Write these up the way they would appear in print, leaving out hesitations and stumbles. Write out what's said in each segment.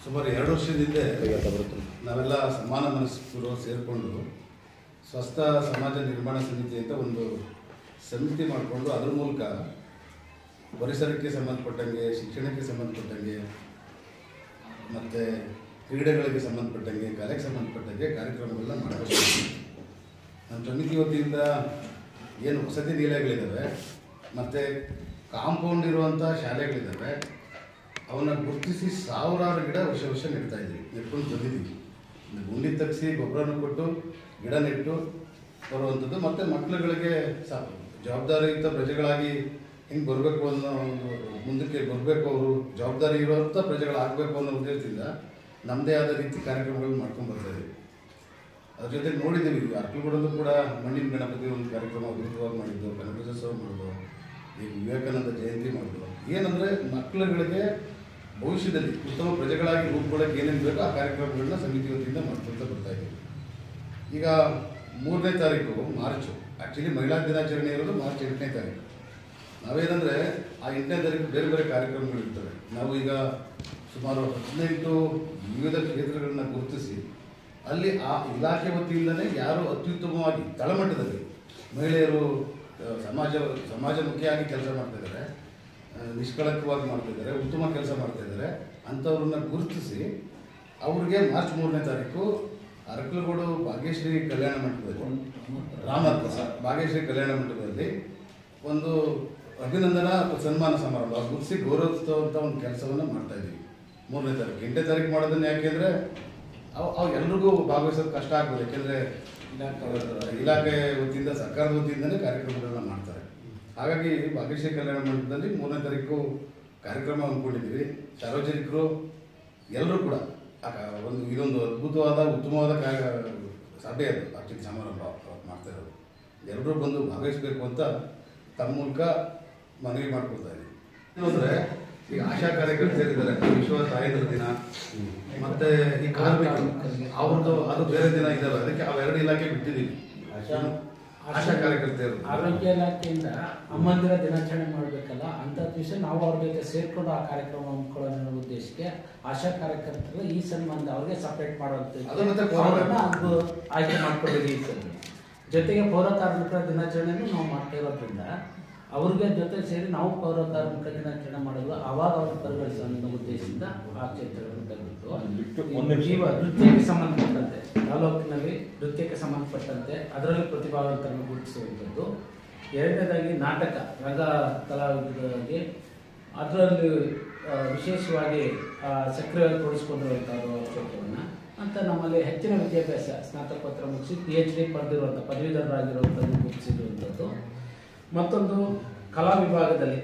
ಸುಮಾರು 2 ವರ್ಷದಿಂದ ನಾವೆಲ್ಲ ಸಮಾನ ಮನಸ್ಕರು ಸೇರಿಕೊಂಡು ಸ್ವಸ್ಥ ಸಮಾಜ ನಿರ್ಮಾಣ ಸಮಿತಿ ಅಂತ ಒಂದು ಸಮಿತಿ ಮಾಡಿಕೊಂಡು ಅದರ ಮೂಲಕ ಪರಿಸರಕ್ಕೆ ಸಂಬಂಧಪಟ್ಟಂಗೆ, ಶಿಕ್ಷಣಕ್ಕೆ ಸಂಬಂಧಪಟ್ಟಂಗೆ, ಮತ್ತು ಕ್ರೀಡೆಗಳಿಗೆ ಸಂಬಂಧಪಟ್ಟಂಗೆ, ಕಲೆಗೆ ಸಂಬಂಧಪಟ್ಟಂಗೆ ಕಾರ್ಯಕ್ರಮಗಳನ್ನ ಮಾಡಬೇಕು. ನಮ್ಮ ಸಮಿತಿ ವತಿಯಿಂದ ಏನು ವಸತಿ ನಿಲಯಗಳಿದ್ದಾವೆ ಮತ್ತು ಕಾಂಪೌಂಡ್ ಇರುವಂಥ ಶಾಲೆಗಳಿದ್ದಾವೆ, ಅವನ್ನ ಗುರುತಿಸಿ ಸಾವಿರಾರು ಗಿಡ ವರ್ಷ ನೆಡ್ತಾ ಇದ್ದೀವಿ, ನೆಟ್ಕೊಂಡು ಬಂದಿದ್ದೀವಿ. ಗುಂಡಿ ತಗ್ಸಿ ಗೊಬ್ಬರನ ಕೊಟ್ಟು ಗಿಡ ನೆಟ್ಟು ಬರುವಂಥದ್ದು. ಮತ್ತು ಮಕ್ಕಳುಗಳಿಗೆ ಜವಾಬ್ದಾರಿಯುತ ಪ್ರಜೆಗಳಾಗಿ ಹೆಂಗೆ ಬರಬೇಕು ಅನ್ನೋ ಒಂದು ಮುಂದಕ್ಕೆ ಬರಬೇಕು, ಅವರು ಜವಾಬ್ದಾರಿ ಇರುವಂಥ ಪ್ರಜೆಗಳಾಗಬೇಕು ಅನ್ನೋ ಉದ್ದೇಶದಿಂದ ನಮ್ಮದೇ ಆದ ರೀತಿ ಕಾರ್ಯಕ್ರಮಗಳು ಮಾಡ್ಕೊಂಡು ಬರ್ತಾಯಿದ್ದೀವಿ. ಅದ್ರ ಜೊತೆಗೆ ನೋಡಿದ್ದೀವಿ, ಅರ್ಕಲ್ಗೂಡಲ್ಲೂ ಕೂಡ ಮಣ್ಣಿನ ಗಣಪತಿ ಒಂದು ಕಾರ್ಯಕ್ರಮ ಅದ್ಭುತವಾಗಿ ಮಾಡಿದ್ದು, ಗಣಪತೋತ್ಸವ ಮಾಡಿದ್ದು, ಈಗ ವಿವೇಕಾನಂದ ಜಯಂತಿ ಮಾಡಿದ್ದು. ಏನಂದರೆ ಮಕ್ಕಳುಗಳಿಗೆ ಭವಿಷ್ಯದಲ್ಲಿ ಉತ್ತಮ ಪ್ರಜೆಗಳಾಗಿ ರೂಪುಗೊಳ್ಳಕ್ಕೆ ಏನೇನು ಬೇಕೋ ಆ ಕಾರ್ಯಕ್ರಮಗಳನ್ನ ಸಮಿತಿ ವತಿಯಿಂದ ಮಾಡ್ಕೊಳ್ತಾ ಬರ್ತಾಯಿದ್ದೀವಿ. ಈಗ 3ನೇ ತಾರೀಕು ಮಾರ್ಚು, ಆ್ಯಕ್ಚುಲಿ ಮಹಿಳಾ ದಿನಾಚರಣೆ ಇರೋದು ಮಾರ್ಚ್ 8ನೇ ತಾರೀಕು. ನಾವೇನಂದರೆ ಆ 8ನೇ ತಾರೀಕು ಬೇರೆ ಬೇರೆ ಕಾರ್ಯಕ್ರಮಗಳಿರ್ತವೆ. ನಾವು ಈಗ ಸುಮಾರು 18 ವಿವಿಧ ಕ್ಷೇತ್ರಗಳನ್ನ ಗುರುತಿಸಿ ಅಲ್ಲಿ ಆ ಇಲಾಖೆ ವತಿಯಿಂದಲೇ ಯಾರು ಅತ್ಯುತ್ತಮವಾಗಿ ತಳಮಟ್ಟದಲ್ಲಿ ಮಹಿಳೆಯರು ಸಮಾಜಮುಖಿಯಾಗಿ ಕೆಲಸ ಮಾಡ್ತಾಯಿದ್ದಾರೆ, ನಿಷ್ಕಳಂಕವಾಗಿ ಮಾಡ್ತಾಯಿದ್ದಾರೆ, ಉತ್ತಮ ಕೆಲಸ ಮಾಡ್ತಾಯಿದ್ದಾರೆ ಅಂಥವ್ರನ್ನ ಗುರುತಿಸಿ ಅವ್ರಿಗೆ ಮಾರ್ಚ್ 3ನೇ ತಾರೀಕು ಅರಕಲಗೂಡು ಭಾಗ್ಯಶ್ರೀ ಕಲ್ಯಾಣ ಮಂಟಪದಲ್ಲಿ, ಭಾಗ್ಯಶ್ರೀ ಕಲ್ಯಾಣ ಮಂಟಪದಲ್ಲಿ ಒಂದು ಅಭಿನಂದನಾ ಸನ್ಮಾನ ಸಮಾರಂಭ ಗುರುತಿಸಿ ಗೌರವಿಸ್ತೋ ಅಂತ ಒಂದು ಕೆಲಸವನ್ನು ಮಾಡ್ತಾಯಿದ್ದೀವಿ 3ನೇ ತಾರೀಕು. 8ನೇ ತಾರೀಕು ಮಾಡೋದನ್ನು ಯಾಕೆಂದರೆ ಅವು ಎಲ್ರಿಗೂ ಭಾಗವಹಿಸೋದು ಕಷ್ಟ ಆಗ್ಬೋದು, ಯಾಕೆಂದರೆ ಇಲಾಖೆ ವತಿಯಿಂದ, ಸರ್ಕಾರದ ವತಿಯಿಂದಲೇ ಕಾರ್ಯಕ್ರಮಗಳನ್ನ ಮಾಡ್ತಾರೆ. ಹಾಗಾಗಿ ಭಾಗ್ಯಶ್ರೀ ಕಲ್ಯಾಣ ಮಂಟಪದಲ್ಲಿ 3ನೇ ತಾರೀಕು ಕಾರ್ಯಕ್ರಮ ಅಂದ್ಕೊಂಡಿದ್ದೀವಿ. ಸಾರ್ವಜನಿಕರು ಎಲ್ಲರೂ ಕೂಡ ಇದೊಂದು ಅದ್ಭುತವಾದ ಉತ್ತಮವಾದ ಸಭೆ ಅದು, ಆರ್ಥಿಕ ಸಮಾರಂಭ ಮಾಡ್ತಾ ಇರೋದು. ಎಲ್ಲರೂ ಬಂದು ಭಾಗವಹಿಸಬೇಕು ಅಂತ ತಮ್ಮ ಮೂಲಕ ಮನವಿ ಮಾಡ್ಕೊಳ್ತಾ ಇದ್ದೀವಿ. ಅಂದರೆ ಈಗ ಆಶಾ ಕಾರ್ಯಕರ್ತರಿದ್ದಾರೆ, ವಿಶ್ವ ತಾಯಂದ್ರ ದಿನ ಮತ್ತು ಈ ಕಾರ್ಮಿಕರು ಅವ್ರದ್ದು ಅದು ಬೇರೆ ದಿನ ಇದ್ದಾವೆ, ಅದಕ್ಕೆ ಅವೆರಡು ಇಲಾಖೆ ಬಿಟ್ಟಿದ್ದೀವಿ. ಆಶಾ ಕಾರ್ಯಕರ್ತರು ಆರೋಗ್ಯ ಇಲಾಖೆಯಿಂದ ಅಮ್ಮಂದಿರ ದಿನಾಚರಣೆ ಮಾಡಬೇಕಲ್ಲ, ಅಂಥ ದಿವಸ ನಾವು ಅವ್ರ ಜೊತೆ ಸೇರ್ಕೊಂಡು ಆ ಕಾರ್ಯಕ್ರಮ ಹಮ್ಮಿಕೊಳ್ಳೋ ಉದ್ದೇಶಕ್ಕೆ ಆಶಾ ಕಾರ್ಯಕರ್ತರು ಈ ಸನ್ಮಾನ ಅವ್ರಿಗೆ ಸಪ್ರೇಟ್ ಮಾಡೋದನ್ನ ಅದು ಆಯ್ಕೆ ಮಾಡ್ಕೊಂಡಿದ್ದೀವಿ. ಈ ಸಲ ಜೊತೆಗೆ ಪೌರ ಕಾರ್ಮಿಕರ ದಿನಾಚರಣೆಯನ್ನು ನಾವು ಮಾಡ್ತಾ ಇರೋದ್ರಿಂದ ಅವ್ರಿಗೆ ಜೊತೆ ಸೇರಿ ನಾವು ಪೌರ ಕಾರ್ಮಿಕ ದಿನಾಚರಣೆ ಮಾಡೋದು, ಅವಾಗ ಅವ್ರನ್ನ ಪರಿಗಣಿಸೋ ಅನ್ನೋ ಉದ್ದೇಶದಿಂದ ಆ ಕ್ಷೇತ್ರಗಳನ್ನು ತೆಗೆದಿತ್ತು. ನೃತ್ಯಕ್ಕೆ ಸಂಬಂಧಪಟ್ಟಂತೆ ತಾಲೂಕಿನಲ್ಲಿ ನೃತ್ಯಕ್ಕೆ ಸಂಬಂಧಪಟ್ಟಂತೆ ಅದರಲ್ಲಿ ಪ್ರತಿಭಾವಂತರನ್ನು ಗುರುತಿಸುವಂಥದ್ದು. 2ನೇದಾಗಿ ನಾಟಕ ರಂಗ ಕಲಾವಿದರಿಗೆ ಅದರಲ್ಲಿ ವಿಶೇಷವಾಗಿ ಸಕ್ರಿಯವಾಗಿ ತೊಡಗಿಸ್ಕೊಂಡಿರುವಂಥದ್ದು ಕ್ಷೇತ್ರವನ್ನು ಅಂತ ನಮ್ಮಲ್ಲಿ ಹೆಚ್ಚಿನ ವಿದ್ಯಾಭ್ಯಾಸ ಸ್ನಾತಕೋತ್ತರ ಮುಗಿಸಿ PhD ಪಡೆದಿರುವಂಥ ಪದವೀಧರರಾಗಿರುವಂಥದ್ದು ಗುರುತಿಸಿರುವಂಥದ್ದು. ಮತ್ತೊಂದು ಕಲಾ ವಿಭಾಗದಲ್ಲಿ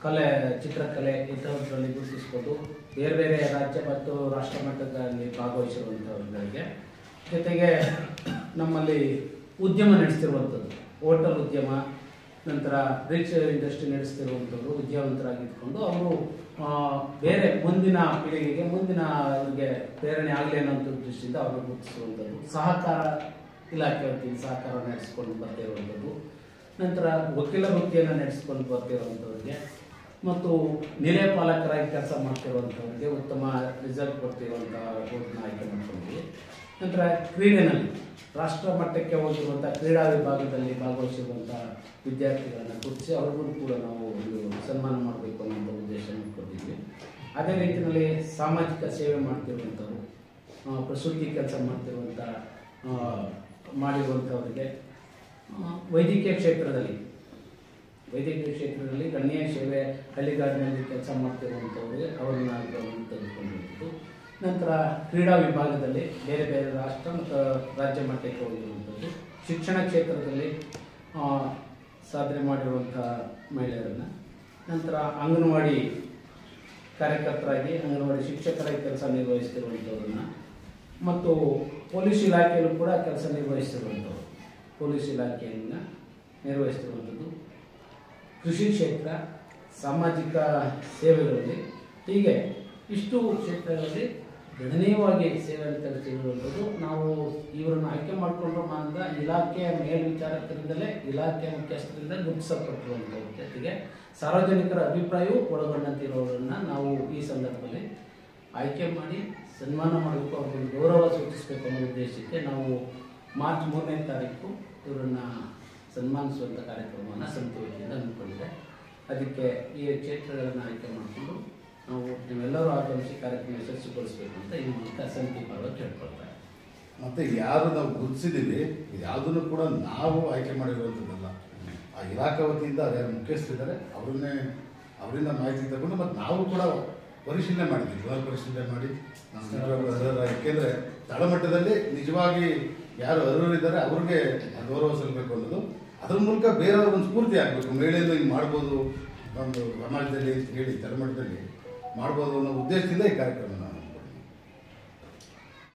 ಕಲೆ, ಚಿತ್ರಕಲೆ ಇಂಥವುಗಳಲ್ಲಿ ಗುರುತಿಸ್ಬೋದು ಬೇರೆ ಬೇರೆ ರಾಜ್ಯ ಮತ್ತು ರಾಷ್ಟ್ರ ಮಟ್ಟದಲ್ಲಿ ಭಾಗವಹಿಸಿರುವಂಥವ್ರಿಗೆ. ಜೊತೆಗೆ ನಮ್ಮಲ್ಲಿ ಉದ್ಯಮ ನಡೆಸ್ತಿರುವಂಥದ್ದು, ಹೋಟೆಲ್ ಉದ್ಯಮ, ನಂತರ ರಿಚ್ ಇಂಡಸ್ಟ್ರಿ ನಡೆಸ್ತಿರುವಂಥವ್ರು ವಿದ್ಯಾವಂತರಾಗಿದ್ದುಕೊಂಡು ಅವರು ಬೇರೆ ಮುಂದಿನ ಪೀಳಿಗೆಗೆ, ಮುಂದಿನ ಅವ್ರಿಗೆ ಪ್ರೇರಣೆ ಆಗಲಿ ಅನ್ನೋ ದೃಷ್ಟಿಯಿಂದ ಅವರು ಗುರುತಿಸುವಂಥದ್ದು. ಸಹಕಾರ ಇಲಾಖೆ ವತಿಯಿಂದ ಸಹಕಾರ ನಡೆಸ್ಕೊಂಡು ಬರ್ತಿರುವಂಥದ್ದು. ನಂತರ ವಕೀಲ ವೃತ್ತಿಯನ್ನು ನಡೆಸ್ಕೊಂಡು ಬರ್ತಿರುವಂಥವ್ರಿಗೆ ಮತ್ತು ನಿಲಯ ಪಾಲಕರಾಗಿ ಕೆಲಸ ಮಾಡ್ತಿರುವಂಥವ್ರಿಗೆ ಉತ್ತಮ ರಿಸಲ್ಟ್ ಕೊಡ್ತಿರುವಂಥ ಬೋರ್ಡ್ನ ಆಯ್ಕೆ ಮಾಡ್ಕೊಂಡಿದ್ವಿ. ನಂತರ ಕ್ರೀಡೆನಲ್ಲಿ ರಾಷ್ಟ್ರ ಮಟ್ಟಕ್ಕೆ ಹೋಗಿರುವಂಥ ಕ್ರೀಡಾ ವಿಭಾಗದಲ್ಲಿ ಭಾಗವಹಿಸಿರುವಂಥ ವಿದ್ಯಾರ್ಥಿಗಳನ್ನು ಗುರುತಿಸಿ ಅವ್ರಿಗೂ ಕೂಡ ನಾವು ಒಂದು ಸನ್ಮಾನ ಮಾಡಬೇಕು ಅನ್ನೋ ಉದ್ದೇಶ ಇಟ್ಕೊಂಡಿದ್ವಿ. ಅದೇ ರೀತಿಯಲ್ಲಿ ಸಾಮಾಜಿಕ ಸೇವೆ ಮಾಡ್ತಿರುವಂಥವ್ರು, ಪ್ರಸೂತಿ ಕೆಲಸ ಮಾಡಿರುವಂಥವರಿಗೆ, ವೈದ್ಯಕೀಯ ಕ್ಷೇತ್ರದಲ್ಲಿ ಗಣ್ಯ ಸೇವೆ ಹಳ್ಳಿಗಾಡಿನಲ್ಲಿ ಕೆಲಸ ಮಾಡ್ತಿರುವಂಥವ್ರಿಗೆ ಅವ್ರನ್ನ ತೆಗೆದುಕೊಂಡಿರುವುದು. ನಂತರ ಕ್ರೀಡಾ ವಿಭಾಗದಲ್ಲಿ ಬೇರೆ ಬೇರೆ ರಾಷ್ಟ್ರ ಮತ್ತು ರಾಜ್ಯ ಮಟ್ಟಕ್ಕೆ ಹೋಗಿರುವಂಥದ್ದು. ಶಿಕ್ಷಣ ಕ್ಷೇತ್ರದಲ್ಲಿ ಸಾಧನೆ ಮಾಡಿರುವಂಥ ಮಹಿಳೆಯರನ್ನು, ನಂತರ ಅಂಗನವಾಡಿ ಕಾರ್ಯಕರ್ತರಾಗಿ, ಅಂಗನವಾಡಿ ಶಿಕ್ಷಕರಾಗಿ ಕೆಲಸ ನಿರ್ವಹಿಸ್ತಿರುವಂಥವ್ರನ್ನ, ಮತ್ತು ಪೊಲೀಸ್ ಇಲಾಖೆಯಲ್ಲೂ ಕೂಡ ಕೆಲಸ ನಿರ್ವಹಿಸ್ತಿರುವಂಥವ್ರು, ಪೊಲೀಸ್ ಇಲಾಖೆಯನ್ನು ನಿರ್ವಹಿಸ್ತಿರುವಂಥದ್ದು. ಕೃಷಿ ಕ್ಷೇತ್ರ, ಸಾಮಾಜಿಕ ಸೇವೆಗಳಲ್ಲಿ, ಹೀಗೆ ಇಷ್ಟು ಕ್ಷೇತ್ರಗಳಲ್ಲಿ ಗಣನೀಯವಾಗಿ ಸೇವೆಯನ್ನು ತಲುಪಿರುವಂಥದ್ದು. ನಾವು ಇವರನ್ನು ಆಯ್ಕೆ ಮಾಡಿಕೊಂಡು ಮಾತ್ರ ಇಲಾಖೆಯ ಮೇಲ್ವಿಚಾರಕರಿಂದಲೇ, ಇಲಾಖೆ ಮುಖ್ಯಸ್ಥರಿಂದ ಗುರುತಿಸಲ್ಪಟ್ಟಿರುವಂಥವ್ರ ಜೊತೆಗೆ ಸಾರ್ವಜನಿಕರ ಅಭಿಪ್ರಾಯವೂ ಒಳಗೊಂಡಂತಿರೋದನ್ನು ನಾವು ಈ ಸಂದರ್ಭದಲ್ಲಿ ಆಯ್ಕೆ ಮಾಡಿ ಸನ್ಮಾನ ಮಾಡಬೇಕು, ಅವ್ರಿಗೆ ಗೌರವ ಸೂಚಿಸಬೇಕು ಅನ್ನೋ ಉದ್ದೇಶಕ್ಕೆ ನಾವು ಮಾರ್ಚ್ 3ನೇ ತಾರೀಕು ಇವರನ್ನು ಸನ್ಮಾನಿಸುವಂಥ ಕಾರ್ಯಕ್ರಮವನ್ನು ಸಮಿತಿ ವತಿಯಿಂದ ಹಮ್ಮಿಕೊಂಡಿದೆ. ಅದಕ್ಕೆ ಈ ಕ್ಷೇತ್ರಗಳನ್ನು ಆಯ್ಕೆ ಮಾಡಿಕೊಂಡು ನಾವು ನೀವೆಲ್ಲರೂ ಆಗಮಿಸಿ ಕಾರ್ಯಕ್ರಮ ಯಶಸ್ವಿಗೊಳಿಸಬೇಕು ಅಂತ ಈ ಮೂಲಕ ಸಮಿತಿ ಪರವಾಗಿ ಕೇಳ್ಕೊಳ್ತಾರೆ. ಮತ್ತು ಯಾರು ನಾವು ಗುರುತಿಸಿದ್ದೀವಿ ಯಾವುದನ್ನು ಕೂಡ ನಾವು ಆಯ್ಕೆ ಮಾಡಿರುವಂಥದ್ದಲ್ಲ. ಆ ಇಲಾಖಾ ವತಿಯಿಂದ ಯಾರು ಮುಖ್ಯಸ್ಥರಿದ್ದಾರೆ ಅವರಿಂದ ಮಾಹಿತಿ ತಗೊಂಡು ಮತ್ತು ನಾವು ಕೂಡ ಪರಿಶೀಲನೆ ಮಾಡಿದ್ವಿ, ಪುನರ್ ಪರಿಶೀಲನೆ ಮಾಡಿ ನಾವು ನಿಜವಾಗ್ಲೂ ಅರ್ಹರ, ಏಕೆಂದರೆ ತಳಮಟ್ಟದಲ್ಲಿ ನಿಜವಾಗಿ ಯಾರು ಅರ್ಹರಿದ್ದಾರೆ ಅವ್ರಿಗೆ ಗೌರವ ಸಲ್ಲಬೇಕು ಅನ್ನೋದು, ಅದ್ರ ಮೂಲಕ ಬೇರೆಯವ್ರಿಗೊಂದು ಸ್ಫೂರ್ತಿ ಆಗಬೇಕು. ಮಹಿಳೆಯನ್ನು ಹಿಂಗೆ ಮಾಡ್ಬೋದು, ಒಂದು ಸಮಾಜದಲ್ಲಿ ಅಂತ ಹೇಳಿ ತಳಮಟ್ಟದಲ್ಲಿ ಮಾಡ್ಬೋದು ಅನ್ನೋ ಉದ್ದೇಶದಿಂದ ಈ ಕಾರ್ಯಕ್ರಮ.